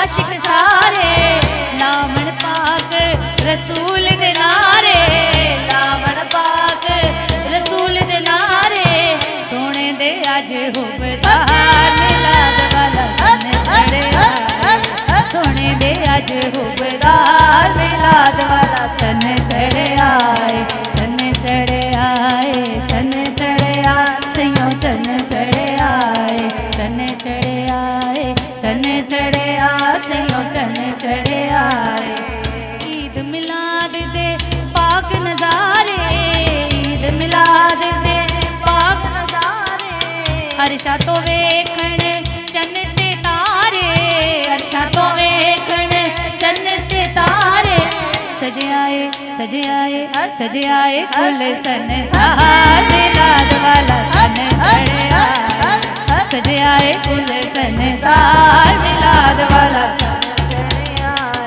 आशिक सारे लावण पाक रसूल दे नारे, लावण पाक रसूल दे नारे। सोने दे अज हुबदार मिलाद वाला चन्न चढ़े आए, सोने दे अज हुबदार मिलाद वाला चन्न चढ़े आए, चन्न चढ़े आए, चन्न चढ़े आए सैयों चन्न चढ़े आए, चन्न चढ़े आए, चन्न चढ़े आए सैयों चन्न चढ़े आए। ईद मिलाद दे पाक नजारे, ईद मिलाद दे पाक नजारे। अरशा तो वेखण चन्न ते तारे, अरशा तो वेखण चन्न ते तारे। सजे आए, सजे आए, सजे आए कुल संसार मिलाद वाला चन्न चढ़े आए, सजे आए कुल संसार मिलाद वाला।